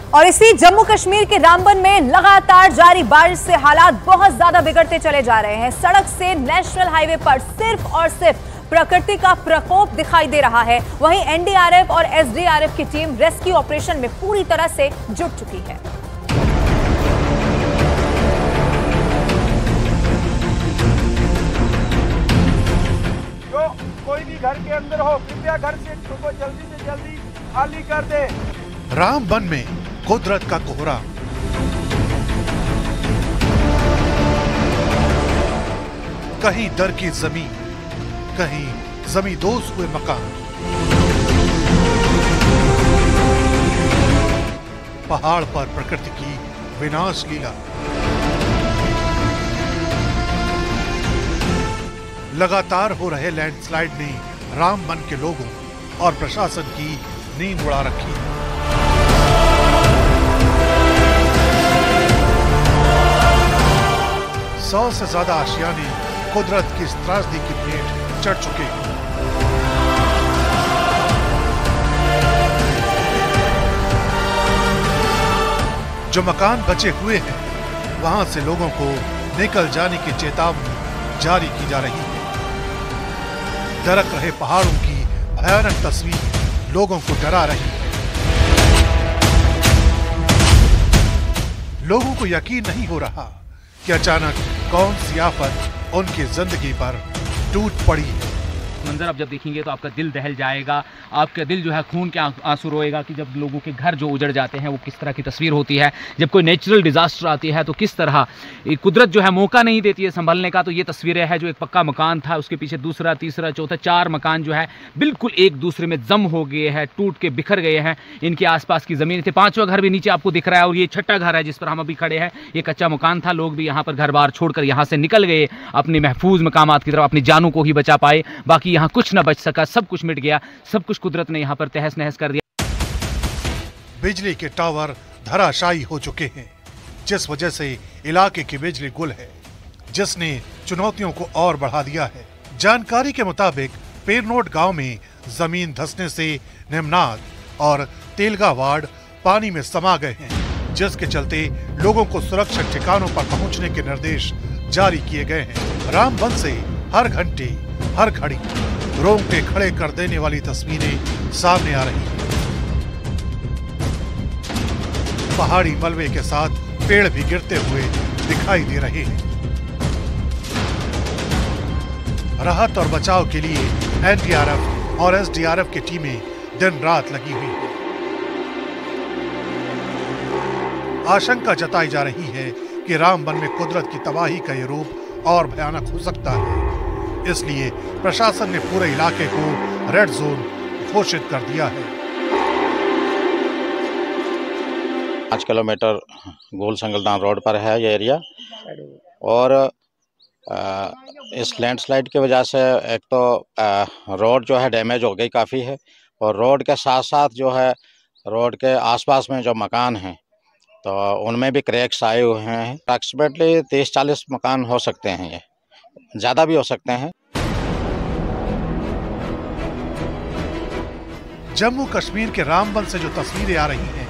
और इसी जम्मू कश्मीर के रामबन में लगातार जारी बारिश से हालात बहुत ज्यादा बिगड़ते चले जा रहे हैं। सड़क से नेशनल हाईवे पर सिर्फ और सिर्फ प्रकृति का प्रकोप दिखाई दे रहा है। वहीं एनडीआरएफ और एसडीआरएफ की टीम रेस्क्यू ऑपरेशन में पूरी तरह से जुट चुकी है। जो कोई भी घर के अंदर हो, कृपया घर से जल्दी खाली कर दे। रामबन में कुदरत का कोहरा, कहीं दर की जमीन, कहीं जमींदोज हुए मकान, पहाड़ पर प्रकृति की विनाश लीला। लगातार हो रहे लैंडस्लाइड ने रामबन के लोगों और प्रशासन की नींद उड़ा रखी है। सौ से ज्यादा आशियाने कुदरत की इस त्रासदी की भेंट चढ़ चुके हैं। जो मकान बचे हुए हैं, वहां से लोगों को निकल जाने की चेतावनी जारी की जा रही है। दरक रहे पहाड़ों की भयानक तस्वीर लोगों को डरा रही है। लोगों को यकीन नहीं हो रहा कि अचानक कौन सी आफत उनकी जिंदगी पर टूट पड़ी है। मंजर आप जब देखेंगे तो आपका दिल दहल जाएगा, आपका दिल जो है खून के आंसू रोएगा कि जब लोगों के घर जो उजड़ जाते हैं वो किस तरह की तस्वीर होती है। जब कोई नेचुरल डिजास्टर आती है तो किस तरह कुदरत जो है मौका नहीं देती है संभलने का। तो ये तस्वीरें हैं जो एक पक्का मकान था, उसके पीछे दूसरा, तीसरा, चौथा, 4 मकान जो है बिल्कुल एक दूसरे में जम हो गए हैं, टूट के बिखर गए हैं। इनके आसपास की जमीन थे। 5वां घर भी नीचे आपको दिख रहा है और ये 6ठा घर है जिस पर हम अभी खड़े हैं। ये कच्चा मकान था। लोग भी यहाँ पर घर बार छोड़कर यहाँ से निकल गए अपने महफूज मकामात की तरफ, अपनी जानों को ही बचा पाए। बाकी यहाँ कुछ न बच सका, सब कुछ मिट गया, सब कुछ कुदरत ने यहाँ पर तहस नहस कर दिया। बिजली के टावर धराशायी हो चुके हैं, जिस वजह से इलाके की बिजली गुल है, जिसने चुनौतियों को और बढ़ा दिया है। जानकारी के मुताबिक पेरनोट गांव में जमीन धंसने से निमनाद और तेलगा वार्ड पानी में समा गए हैं, जिसके चलते लोगों को सुरक्षित ठिकानों पर पहुंचने के निर्देश जारी किए गए हैं। रामबन से हर घंटे हर घड़ी रोंगटे खड़े कर देने वाली तस्वीरें सामने आ रही हैं। पहाड़ी मलबे के साथ पेड़ भी गिरते हुए दिखाई दे रहे हैं। राहत और बचाव के लिए एनडीआरएफ और एसडीआरएफ की टीमें दिन रात लगी हुई हैं। आशंका जताई जा रही है कि रामबन में कुदरत की तबाही का ये रूप और भयानक हो सकता है। इसलिए प्रशासन ने पूरे इलाके को रेड जोन घोषित कर दिया है। 5 किलोमीटर गोल संगलदान रोड पर है ये एरिया। और इस लैंडस्लाइड की वजह से एक तो रोड जो है डैमेज हो गई काफ़ी है, और रोड के साथ साथ जो है रोड के आसपास में जो मकान हैं तो उनमें भी क्रैक्स आए हुए हैं। अप्रॉक्सीमेटली 30-40 मकान हो सकते हैं, ये ज़्यादा भी हो सकते हैं। जम्मू कश्मीर के रामबन से जो तस्वीरें आ रही हैं,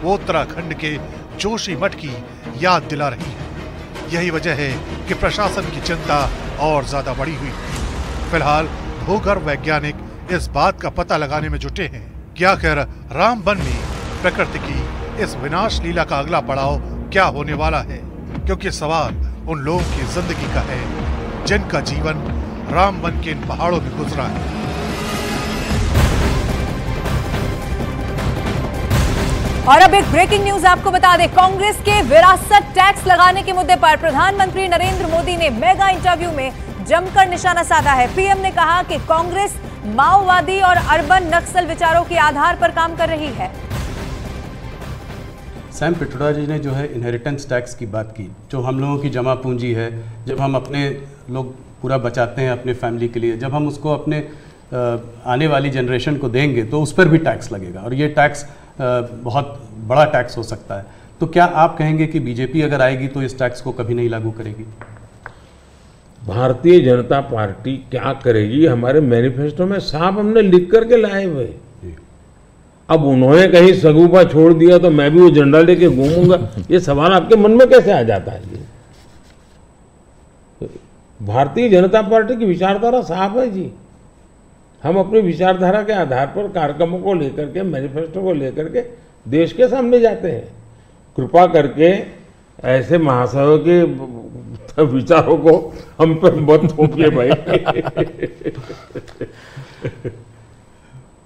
वो उत्तराखंड के जोशीमठ की याद दिला रही है। यही वजह है कि प्रशासन की चिंता और ज्यादा बढ़ी हुई है। फिलहाल भूगर्भ वैज्ञानिक इस बात का पता लगाने में जुटे हैं कि आखिर रामबन में प्रकृति की इस विनाश लीला का अगला पड़ाव क्या होने वाला है, क्योंकि सवाल उन लोगों की जिंदगी का है जिनका जीवन रामबन के इन पहाड़ों में गुजरा है। और अब एक ब्रेकिंग न्यूज आपको बता दें, कांग्रेस के विरासत टैक्स लगाने के मुद्दे पर प्रधानमंत्री नरेंद्र मोदी ने मेगा इंटरव्यू में जमकर निशाना साधा है। पीएम ने कहा कि कांग्रेस माओवादी और अर्बन नक्सल विचारों के आधार पर काम कर रही है। सैम पिट्रोडा जी ने जो है इनहेरिटेंस टैक्स की बात की, जो हम लोगों की जमा पूंजी है, जब हम अपने लोग पूरा बचाते हैं अपने फैमिली के लिए, जब हम उसको अपने आने वाली जनरेशन को देंगे तो उस पर भी टैक्स लगेगा, और ये टैक्स बहुत बड़ा टैक्स हो सकता है। तो क्या आप कहेंगे कि बीजेपी अगर आएगी तो इस टैक्स को कभी नहीं लागू करेगी? भारतीय जनता पार्टी क्या करेगी, हमारे मैनिफेस्टो में साफ हमने लिख करके लाए हुए। अब उन्होंने कहीं सगुफा छोड़ दिया तो मैं भी वो झंडा लेके घूमूंगा, ये सवाल आपके मन में कैसे आ जाता है जी? भारतीय जनता पार्टी की विचारधारा साफ है जी। हम अपनी विचारधारा के आधार पर कार्यक्रमों को लेकर के, मैनिफेस्टो को लेकर के देश के सामने जाते हैं। कृपा करके ऐसे महाशयों के विचारों को हम पर मत थोपिए भाई।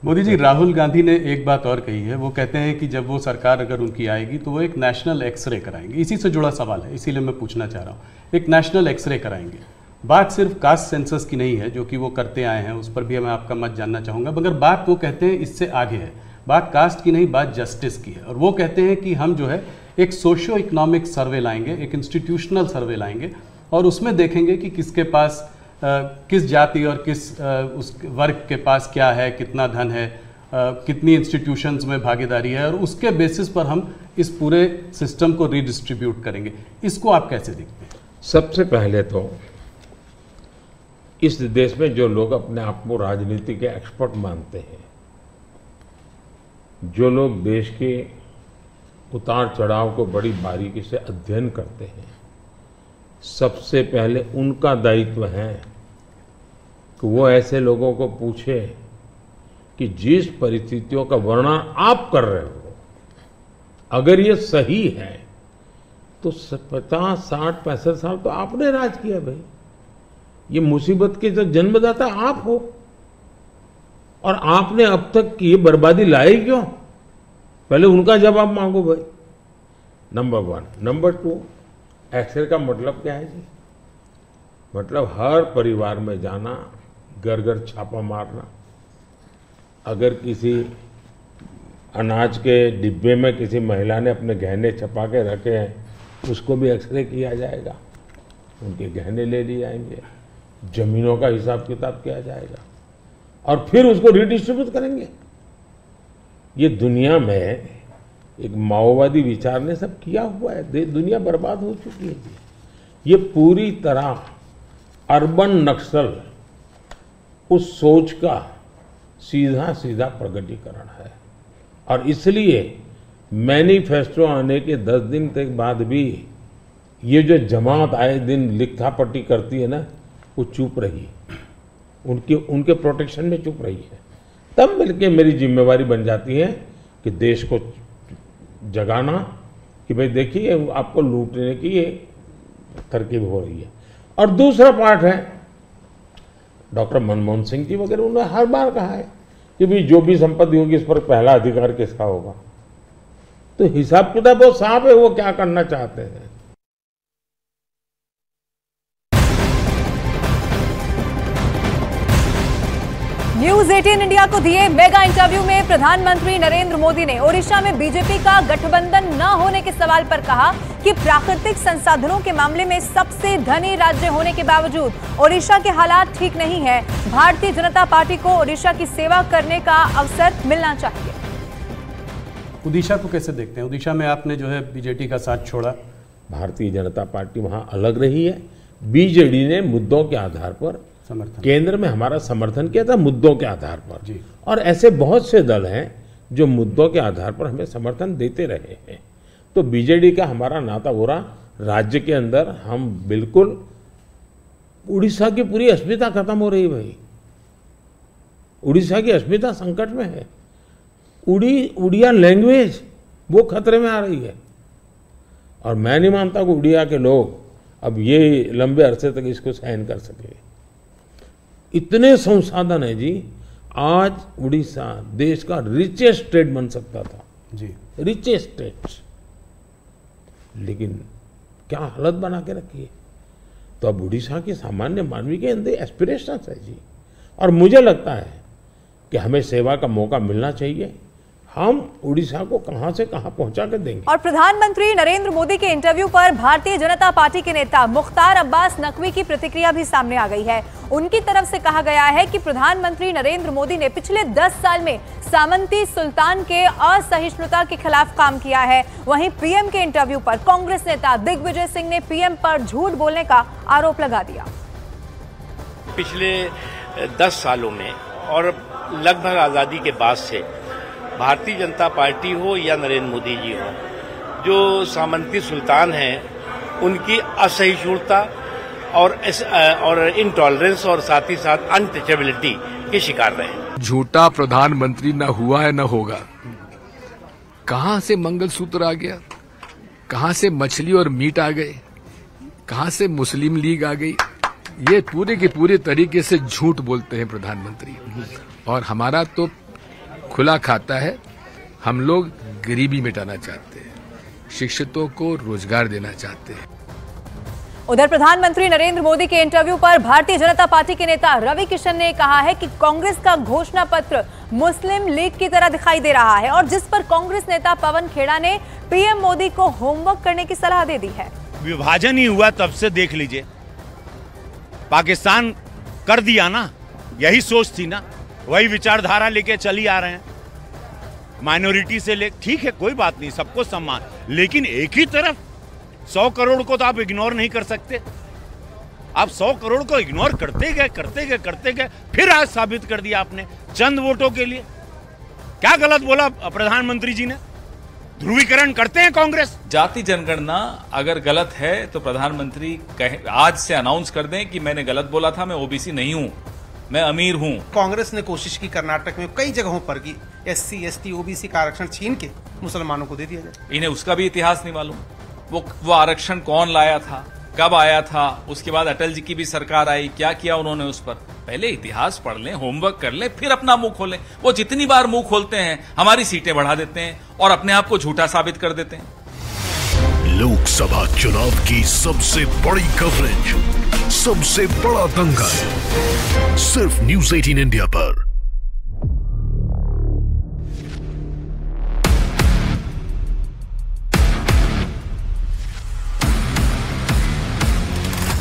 मोदी जी, राहुल गांधी ने एक बात और कही है। वो कहते हैं कि जब वो सरकार अगर उनकी आएगी तो वो एक नेशनल एक्सरे कराएंगे। इसी से जुड़ा सवाल है, इसीलिए मैं पूछना चाह रहा हूँ। एक नेशनल एक्सरे कराएंगे, बात सिर्फ कास्ट सेंसस की नहीं है जो कि वो करते आए हैं, उस पर भी मैं आपका मत जानना चाहूँगा। मगर बात वो कहते हैं इससे आगे है, बात कास्ट की नहीं, बात जस्टिस की है। और वो कहते हैं कि हम जो है एक सोशियो इकोनॉमिक सर्वे लाएंगे, एक इंस्टीट्यूशनल सर्वे लाएंगे और उसमें देखेंगे कि किसके पास किस जाति और किस उस वर्ग के पास क्या है, कितना धन है, कितनी इंस्टीट्यूशंस में भागीदारी है, और उसके बेसिस पर हम इस पूरे सिस्टम को रीडिस्ट्रीब्यूट करेंगे। इसको आप कैसे देखते हैं? सबसे पहले तो इस देश में जो लोग अपने आप को राजनीति के एक्सपर्ट मानते हैं, जो लोग देश के उतार चढ़ाव को बड़ी बारीकी से अध्ययन करते हैं, सबसे पहले उनका दायित्व है कि वो ऐसे लोगों को पूछे कि जिस परिस्थितियों का वर्णन आप कर रहे हो, अगर ये सही है तो 50, 60, 65 साल तो आपने राज किया भाई। ये मुसीबत के जो जन्मदाता आप हो और आपने अब तक ये बर्बादी लाई क्यों? पहले उनका जवाब मांगो भाई। नंबर 1। नंबर 2, एक्सरे का मतलब क्या है जी? मतलब हर परिवार में जाना, घर घर छापा मारना, अगर किसी अनाज के डिब्बे में किसी महिला ने अपने गहने छपा के रखे हैं, उसको भी एक्सरे किया जाएगा, उनके गहने ले लिए जाएंगे, जमीनों का हिसाब किताब किया जाएगा और फिर उसको रिडिस्ट्रीब्यूट करेंगे। ये दुनिया में एक माओवादी विचार ने सब किया हुआ है, दुनिया बर्बाद हो चुकी है। ये पूरी तरह अर्बन नक्सल उस सोच का सीधा सीधा प्रकटीकरण है। और इसलिए मैनिफेस्टो आने के 10 दिन तक बाद भी ये जो जमात आए दिन लिखापट्टी करती है ना, वो चुप रही, उनके प्रोटेक्शन में चुप रही है। तब मिलके मेरी जिम्मेवारी बन जाती है कि देश को जगाना कि भाई देखिए आपको लूटने की ये तरकीब हो रही है। और दूसरा पार्ट है, डॉक्टर मनमोहन सिंह जी वगैरह उन्होंने हर बार कहा है कि भाई जो भी संपत्ति होगी इस पर पहला अधिकार किसका होगा। तो हिसाब किताब बहुत साफ है, वो क्या करना चाहते हैं। न्यूज 18 इंडिया को दिए मेगा इंटरव्यू में प्रधानमंत्री नरेंद्र मोदी ने ओडिशा में बीजेपी का गठबंधन न होने के सवाल पर कहा कि प्राकृतिक संसाधनों के मामले में सबसे धनी राज्य होने के बावजूद ओडिशा के हालात ठीक नहीं है। भारतीय जनता पार्टी को ओडिशा की सेवा करने का अवसर मिलना चाहिए। ओडिशा को कैसे देखते हैं? ओडिशा में आपने जो है बीजेपी का साथ छोड़ा, भारतीय जनता पार्टी वहां अलग रही है। बीजेडी ने मुद्दों के आधार पर केंद्र में हमारा समर्थन किया था, मुद्दों के आधार पर जी। और ऐसे बहुत से दल हैं जो मुद्दों के आधार पर हमें समर्थन देते रहे हैं। तो बीजेडी का हमारा नाता हो रहा, राज्य के अंदर हम बिल्कुल, उड़ीसा की पूरी अस्मिता खत्म हो रही भाई, उड़ीसा की अस्मिता संकट में है। उड़िया लैंग्वेज वो खतरे में आ रही है और मैं नहीं मानता कि उड़िया के लोग अब ये लंबे अरसे तक इसको सहन कर सके। इतने संसाधन है जी, आज उड़ीसा देश का रिचेस्ट स्टेट बन सकता था जी, रिचेस्ट स्टेट, लेकिन क्या हालत बना के रखी है। तो अब उड़ीसा के सामान्य मानवी के अंदर एस्पिरेशंस है जी, और मुझे लगता है कि हमें सेवा का मौका मिलना चाहिए। हम उड़ीसा को कहां से कहां पहुंचा कर देंगे। और प्रधानमंत्री नरेंद्र मोदी के इंटरव्यू पर भारतीय जनता पार्टी के नेता मुख्तार अब्बास नकवी की प्रतिक्रिया भी सामने आ गई है। उनकी तरफ से कहा गया है कि प्रधानमंत्री नरेंद्र मोदी ने पिछले 10 साल में सामंती सुल्तान के असहिष्णुता के खिलाफ काम किया है। वहीं पीएम के इंटरव्यू पर कांग्रेस नेता दिग्विजय सिंह ने पीएम पर झूठ बोलने का आरोप लगा दिया। पिछले 10 सालों में और लगभग आजादी के बाद से भारतीय जनता पार्टी हो या नरेंद्र मोदी जी हो, जो सामंती सुल्तान हैं उनकी असहिष्णुता और इंटॉलरेंस और साथ ही साथ अनटचेबिलिटी के शिकार रहे हैं। झूठा प्रधानमंत्री न हुआ है न होगा। कहां से मंगलसूत्र आ गया, कहां से मछली और मीट आ गए, कहां से मुस्लिम लीग आ गई। ये पूरे के पूरे तरीके से झूठ बोलते हैं प्रधानमंत्री। और हमारा तो खुला खाता है, हम लोग गरीबी मिटाना चाहते हैं, शिक्षितों को रोजगार देना चाहते हैं। उधर प्रधानमंत्री नरेंद्र मोदी के इंटरव्यू पर भारतीय जनता पार्टी के नेता रवि किशन ने कहा है कि कांग्रेस का घोषणा पत्र मुस्लिम लीग की तरह दिखाई दे रहा है, और जिस पर कांग्रेस नेता पवन खेड़ा ने पीएम मोदी को होमवर्क करने की सलाह दे दी है। विभाजन ही हुआ तब से देख लीजिए, पाकिस्तान कर दिया ना, यही सोच थी ना, वही विचारधारा लेके चली आ रहे हैं। माइनॉरिटी से ले, ठीक है कोई बात नहीं, सबको सम्मान, लेकिन एक ही तरफ 100 करोड़ को तो आप इग्नोर नहीं कर सकते। आप 100 करोड़ को इग्नोर करते गए, फिर आज साबित कर दिया आपने चंद वोटों के लिए। क्या गलत बोला प्रधानमंत्री जी ने? ध्रुवीकरण करते हैं कांग्रेस। जाति जनगणना अगर गलत है तो प्रधानमंत्री आज से अनाउंस कर दें कि मैंने गलत बोला था, मैं ओबीसी नहीं हूं, मैं अमीर हूं। कांग्रेस ने कोशिश की कर्नाटक में कई जगहों पर कि SC, ST, OBC का आरक्षण छीन के मुसलमानों को दे दिया जाए। इन्हें उसका भी इतिहास नहीं मालूम। वो आरक्षण कौन लाया था, कब आया था, उसके बाद अटल जी की भी सरकार आई, क्या किया उन्होंने उस पर। पहले इतिहास पढ़ लें, होमवर्क कर लें, फिर अपना मुंह खोलें। वो जितनी बार मुंह खोलते हैं हमारी सीटें बढ़ा देते हैं और अपने आप को झूठा साबित कर देते हैं। लोकसभा चुनाव की सबसे बड़ी कवरेज, सबसे बड़ा दंगल, सिर्फ न्यूज़ 18 इंडिया पर।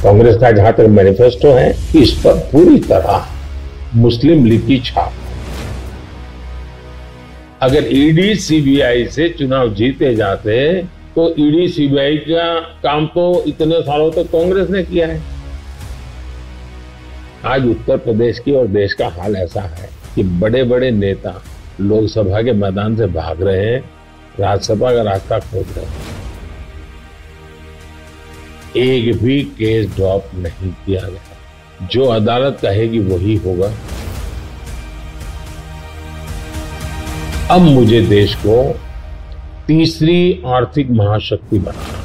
कांग्रेस का जहां तक मैनिफेस्टो है, इस पर पूरी तरह मुस्लिम लीग की छाप। अगर ईडी सीबीआई से चुनाव जीते जाते तो ईडी सीबीआई का काम तो इतने सालों तक कांग्रेस ने किया है। आज उत्तर प्रदेश की और देश का हाल ऐसा है कि बड़े बड़े नेता लोकसभा के मैदान से भाग रहे हैं, राज्यसभा का रास्ता खोज रहे हैं। एक भी केस ड्रॉप नहीं किया गया। जो अदालत कहेगी वही होगा। अब मुझे देश को तीसरी आर्थिक महाशक्ति बनाना।